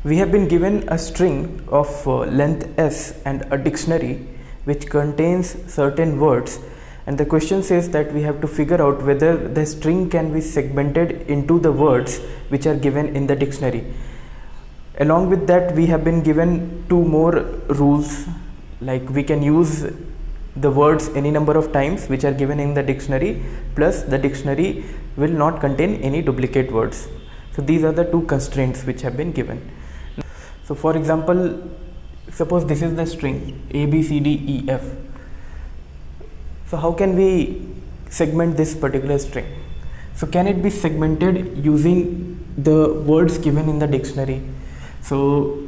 We have been given a string of length s and a dictionary which contains certain words, and the question says that we have to figure out whether the string can be segmented into the words which are given in the dictionary. Along with that, we have been given two more rules, like we can use the words any number of times which are given in the dictionary, plus the dictionary will not contain any duplicate words. So these are the two constraints which have been given. So for example, suppose this is the string A, B, C, D, E, F. So how can we segment this particular string? So can it be segmented using the words given in the dictionary? So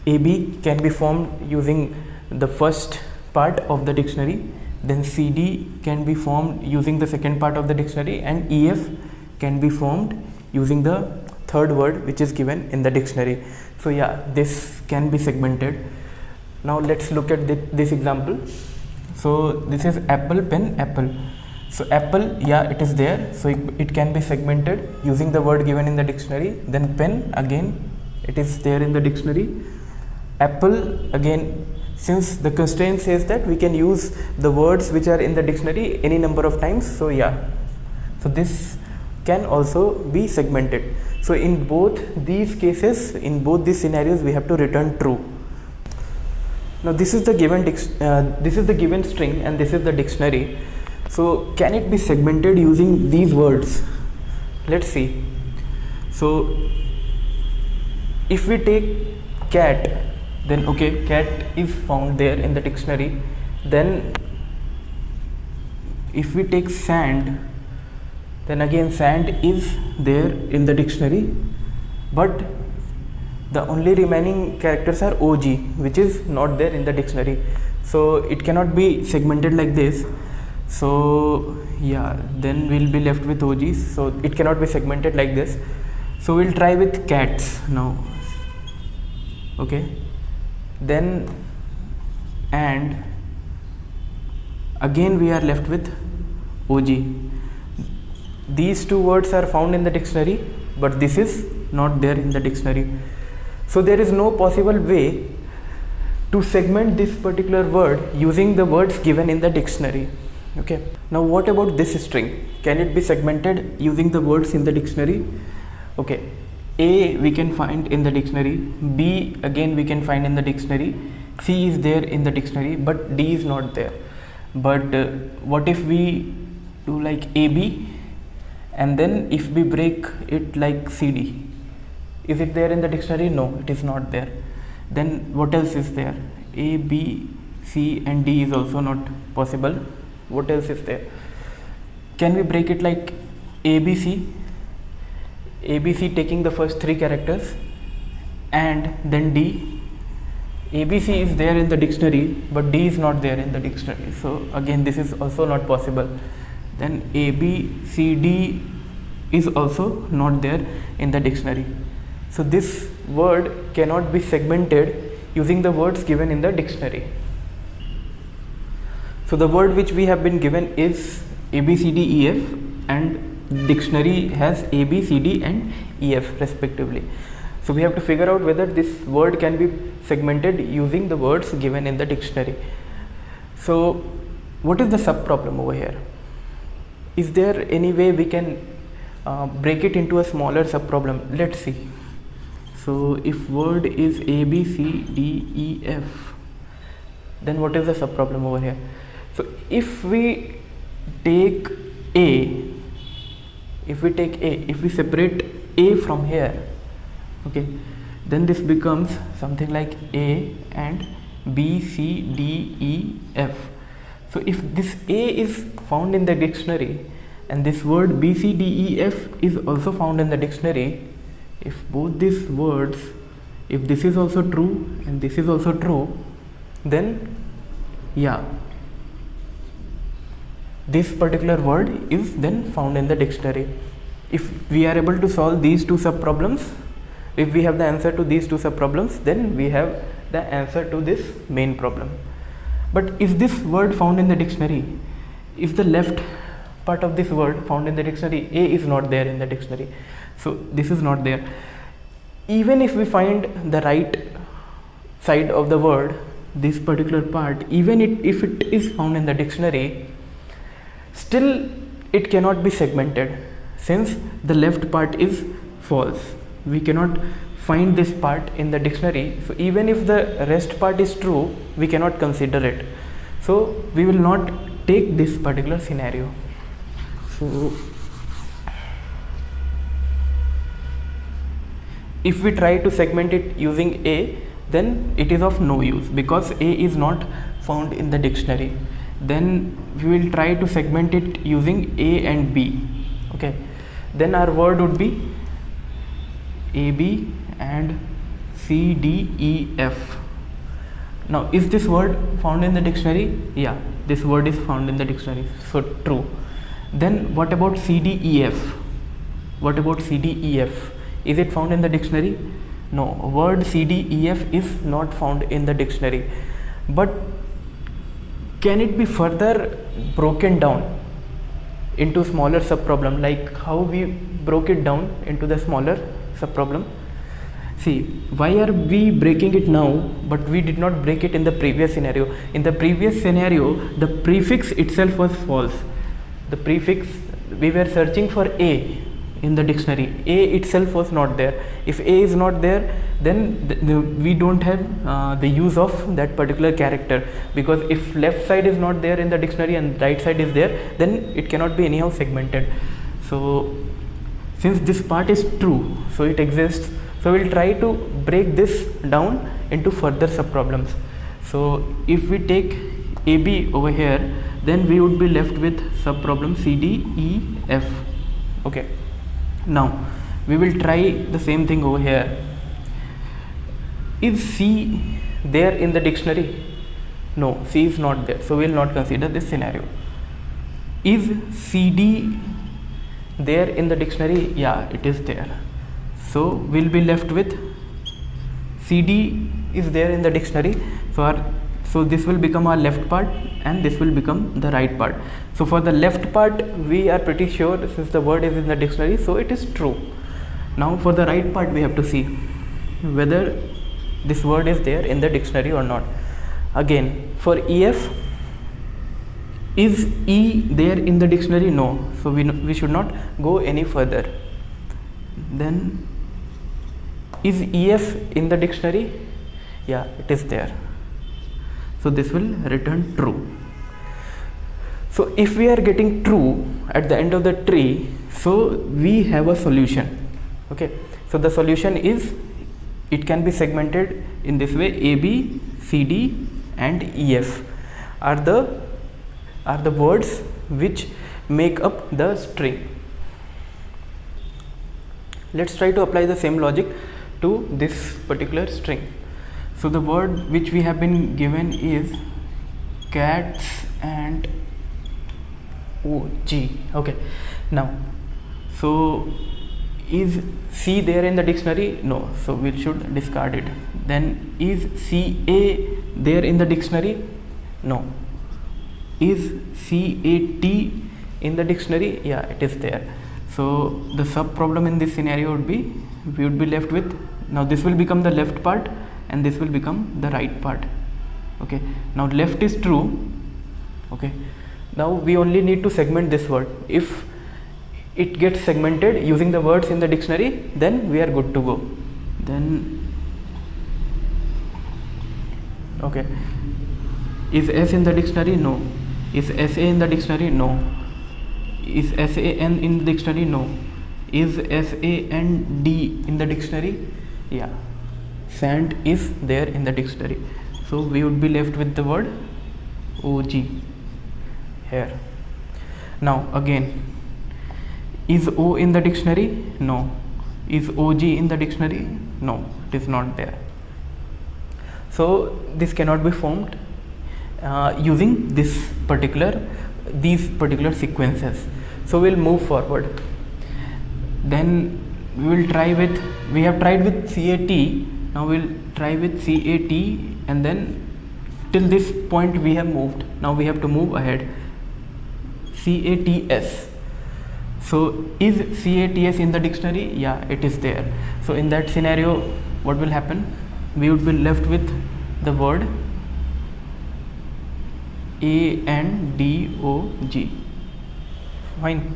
AB can be formed using the first part of the dictionary, then CD can be formed using the second part of the dictionary, and EF can be formed using the third word which is given in the dictionary. So yeah, this can be segmented. Now let's look at this example. So this is apple, pen, apple. So apple, yeah, it is there, so it can be segmented using the word given in the dictionary. Then pen, again it is there in the dictionary. Apple, again, since the constraint says that we can use the words which are in the dictionary any number of times, so yeah, so this can also be segmented. So in both these cases, in both these scenarios, we have to return true. Now this is the given string and this is the dictionary. So can it be segmented using these words? Let's see. So if we take cat, then okay, cat is found there in the dictionary. Then if we take sand, then again sand is there in the dictionary, but the only remaining characters are OG, which is not there in the dictionary. So it cannot be segmented like this. So yeah, then we'll be left with OGs. So it cannot be segmented like this. So we'll try with cats now. Okay. Then and again we are left with OG. These two words are found in the dictionary, but this is not there in the dictionary. So there is no possible way to segment this particular word using the words given in the dictionary. Okay. Now what about this string? Can it be segmented using the words in the dictionary? Okay. A we can find in the dictionary, B again we can find in the dictionary, C is there in the dictionary, but D is not there. But what if we do like AB, and then if we break it like CD, is it there in the dictionary? No, it is not there. Then what else is there? A, B, C and D is also not possible. What else is there? Can we break it like ABC? ABC taking the first three characters, and then D. ABC is there in the dictionary, but D is not there in the dictionary. So again, this is also not possible. Then ABCD is also not there in the dictionary. So this word cannot be segmented using the words given in the dictionary. So the word which we have been given is ABCDEF, and dictionary has ABCD and EF respectively. So we have to figure out whether this word can be segmented using the words given in the dictionary. So what is the sub problem over here? Is there any way we can break it into a smaller sub problem? Let's see. So if word is ABCDEF, then what is the sub problem over here? So if we take A, if we separate A from here, okay, then this becomes something like A and B, C, D, E, F. So if this A is found in the dictionary and this word B, C, D, E, F is also found in the dictionary, if both these words, if this is also true and this is also true, then yeah, this particular word is then found in the dictionary. If we are able to solve these two sub problems, if we have the answer to these two sub problems, then we have the answer to this main problem. But is this word found in the dictionary? Is the left part of this word found in the dictionary? A is not there in the dictionary, so this is not there. even if we find the right side of the word, this particular part, even if it is found in the dictionary, still it cannot be segmented since the left part is false. We cannot find this part in the dictionary, so even if the rest part is true, we cannot consider it. So we will not take this particular scenario. So if we try to segment it using A, then it is of no use because A is not found in the dictionary. Then we will try to segment it using A and B. Okay, then our word would be AB and CDEF. Now, is this word found in the dictionary? Yeah, this word is found in the dictionary, so true. Then what about CDEF? What about CDEF? Is it found in the dictionary? No, word CDEF is not found in the dictionary. But can it be further broken down into smaller subproblem, like how we broke it down into the smaller subproblem? See, why are we breaking it now, but we did not break it in the previous scenario? In the previous scenario, the prefix itself was false. The prefix, we were searching for A in the dictionary. A itself was not there. If A is not there, then we don't have the use of that particular character, because if left side is not there in the dictionary and right side is there, then it cannot be anyhow segmented. So since this part is true, so it exists, so we'll try to break this down into further subproblems. So if we take AB over here, then we would be left with subproblem CDEF. Okay, now we will try the same thing over here. Is C there in the dictionary? No, C is not there, so we will not consider this scenario. Is CD there in the dictionary? Yeah, it is there, so we'll be left with CD is there in the dictionary, so this will become our left part and this will become the right part. So for the left part, we are pretty sure since the word is in the dictionary, so it is true. Now for the right part, we have to see whether this word is there in the dictionary or not. Again, for EF, is E there in the dictionary? No, so we should not go any further. Then is EF in the dictionary? Yeah, it is there, so this will return true. So if we are getting true at the end of the tree, so we have a solution. Okay, so the solution is, it can be segmented in this way: AB, CD and EF are the words which make up the string. Let's try to apply the same logic to this particular string. So the word which we have been given is cats and OG. Okay, now so is C there in the dictionary? No, so we should discard it. Then is CA there in the dictionary? No. Is CAT in the dictionary? Yeah, it is there. So the sub problem in this scenario would be, we would be left with, now this will become the left part and this will become the right part. Okay, now left is true. Okay, now we only need to segment this word. If it gets segmented using the words in the dictionary, then we are good to go. Then okay, is S in the dictionary? No. Is SA in the dictionary? No. Is SAN in the dictionary? No. Is SAND in the dictionary? Yeah, sand is there in the dictionary, so we would be left with the word OG here. Now again, is O in the dictionary? No. Is OG in the dictionary? No, it is not there. So this cannot be formed using these particular sequences. So we'll move forward. Then we will try with, we have tried with CAT, now we'll try with CAT, and then till this point we have moved, now we have to move ahead. CATS, So is CATS in the dictionary? Yeah, it is there. So in that scenario, what will happen? We would be left with the word ANDOG. Fine.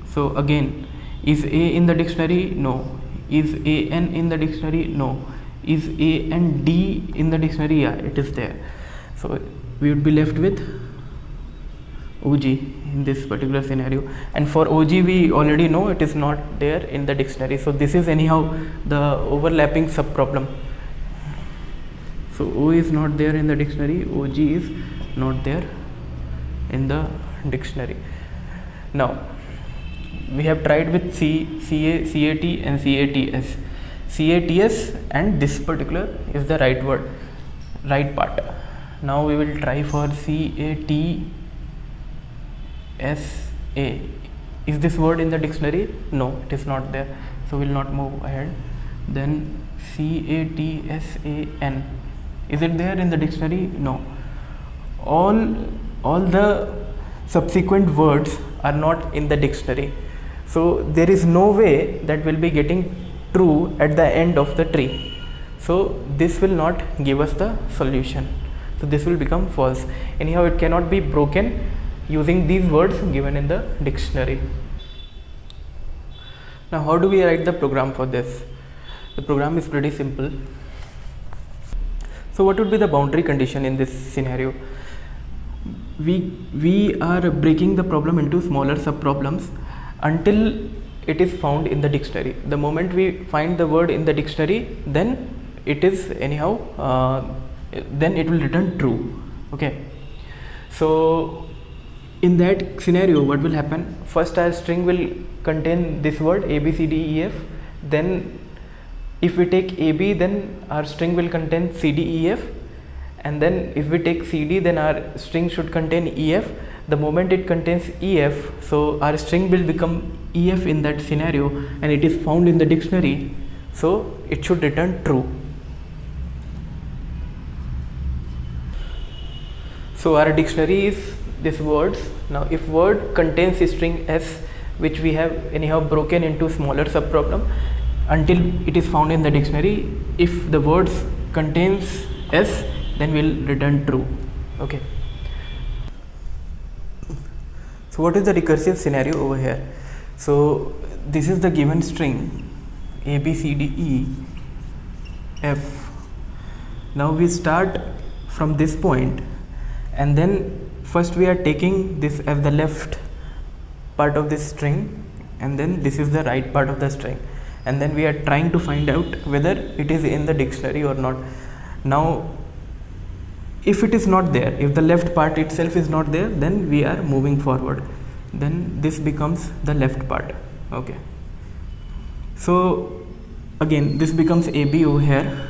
So again, is A in the dictionary? No. Is AN in the dictionary? No. Is AND in the dictionary? Yeah, it is there. So we would be left with OG in this particular scenario, and for OG we already know it is not there in the dictionary. So this is anyhow the overlapping sub problem. So O is not there in the dictionary, OG is not there in the dictionary. Now we have tried with CAT and CATS. CATS and this particular is the right word, right part. Now we will try for CATSA. Is this word in the dictionary? No, it is not there. So we will not move ahead. Then CATSAN. Is it there in the dictionary? No. All the subsequent words are not in the dictionary. So there is no way that will be getting true at the end of the tree. So this will not give us the solution. So this will become false. Anyhow, it cannot be broken using these words given in the dictionary. Now how do we write the program for this? The program is pretty simple. So what would be the boundary condition in this scenario? We are breaking the problem into smaller sub problems until it is found in the dictionary. The moment we find the word in the dictionary, then it is anyhow then it will return true. Okay, so in that scenario, what will happen? First, our string will contain this word A, B, C, D, E, F. Then if we take AB, then our string will contain C, D, E, F. And then if we take CD, then our string should contain EF. The moment it contains EF, so our string will become EF in that scenario, and it is found in the dictionary, so it should return true. So our dictionary is this words. Now if word contains string S, which we have anyhow broken into smaller subproblem until it is found in the dictionary, if the words contains S, then we'll return true. Okay, so what is the recursive scenario over here? So this is the given string A, B, C, D, E, F. Now we start from this point, and then first we are taking this as the left part of this string, and then this is the right part of the string, and then we are trying to find out whether it is in the dictionary or not. Now if it is not there, if the left part itself is not there, then we are moving forward, then this becomes the left part. Okay, so again this becomes AB over here.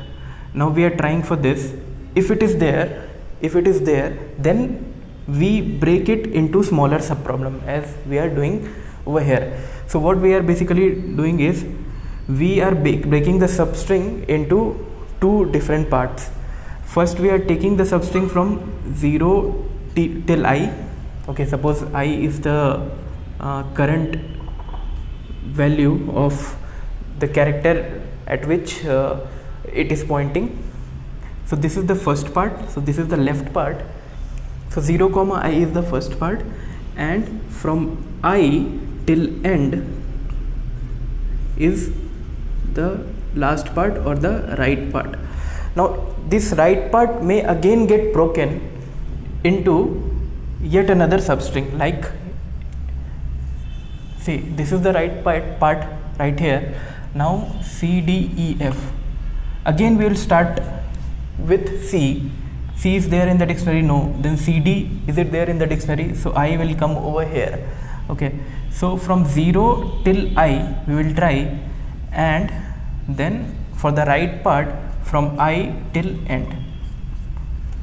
Now we are trying for this. If it is there, then we break it into smaller subproblem as we are doing over here. So what we are basically doing is we are breaking the substring into two different parts. First we are taking the substring from 0 till I. Okay, suppose I is the current value of the character at which it is pointing. So this is the first part, so this is the left part. So 0 comma I is the first part, and from I till end is the last part or the right part. Now this right part may again get broken into yet another substring, like see this is the right part right here. Now C, D, E, F. Again we will start with C. C is there in the dictionary? No. Then CD, is it there in the dictionary? So I will come over here. Okay, so from 0 till I we will try, and then for the right part from I till end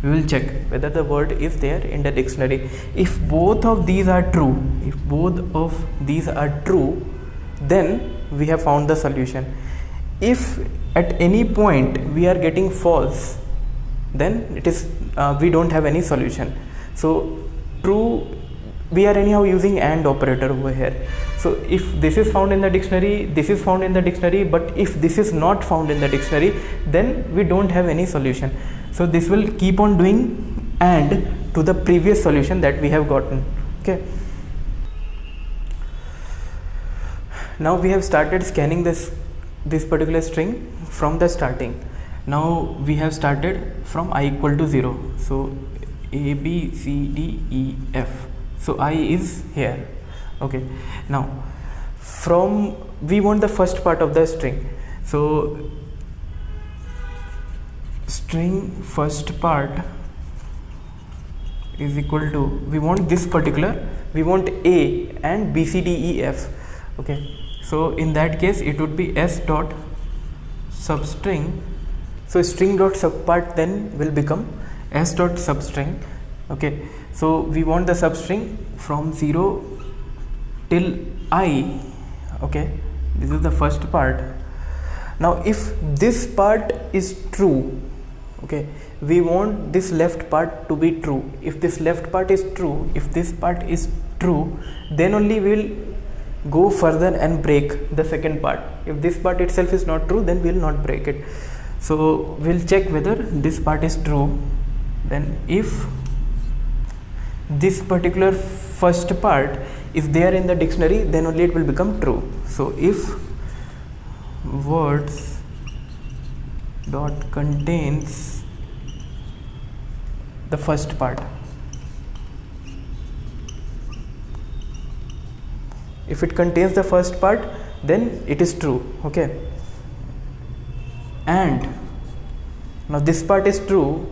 we will check whether the word is there in the dictionary. If both of these are true, then we have found the solution. If at any point we are getting false, then it is we don't have any solution. So true we are anyhow using AND operator over here. So if this is found in the dictionary, this is found in the dictionary, but if this is not found in the dictionary, then we don't have any solution. So this will keep on doing AND to the previous solution that we have gotten. Okay, now we have started scanning this particular string from the starting. Now we have started from I equal to 0. So A, B, C, D, E, F. So I is here. Okay, now from we want the first part of the string. So string first part is equal to, we want this particular, we want A and B, C, D, E, F. Okay, so in that case it would be S dot substring. So string dot subpart then will become S dot substring. Okay, so we want the substring from 0 till I. Okay, this is the first part. Now if this part is true, okay, we want this left part to be true. If this left part is true, if this part is true, then only we will go further and break the second part. If this part itself is not true, then we will not break it. So we'll check whether this part is true. Then if this particular first part is there in the dictionary, then only it will become true. So if words dot contains the first part, if it contains the first part, then it is true. Okay, and now this part is true.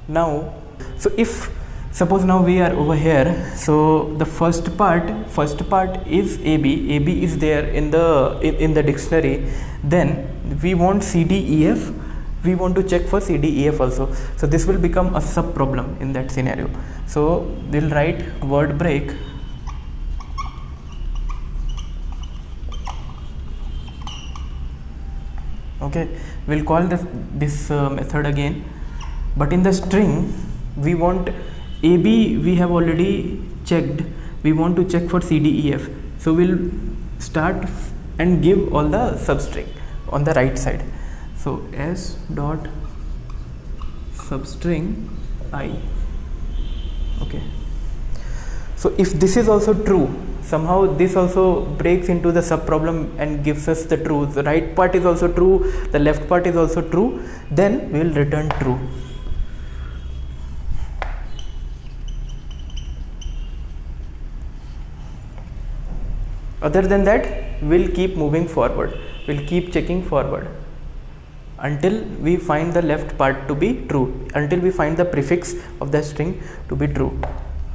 Now, so if suppose now we are over here, so the first part is AB. AB is there in the dictionary. Then we want CDEF. We want to check for CDEF also. So this will become a sub problem in that scenario. So we'll write word break okay, we'll call this method again, but in the string we want AB, we have already checked, we want to check for CDEF. So we'll start and give all the substring on the right side. So S dot substring I. Okay, so if this is also true, somehow this also breaks into the sub problem and gives us the true. The right part is also true, the left part is also true, then we will return true. Other than that, we'll keep moving forward, we'll keep checking forward until we find the left part to be true, until we find the prefix of the string to be true.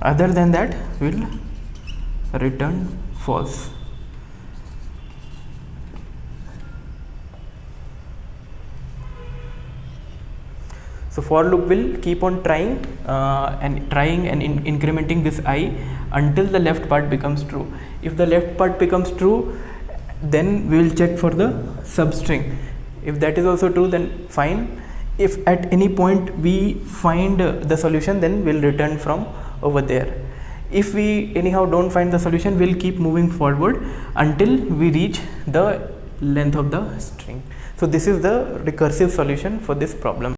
Other than that, we'll return false. So for loop will keep on trying and incrementing this I until the left part becomes true. If the left part becomes true, then we will check for the substring. If that is also true, then fine. If at any point we find the solution, then we'll return from over there. If we anyhow don't find the solution, we'll keep moving forward until we reach the length of the string. So this is the recursive solution for this problem.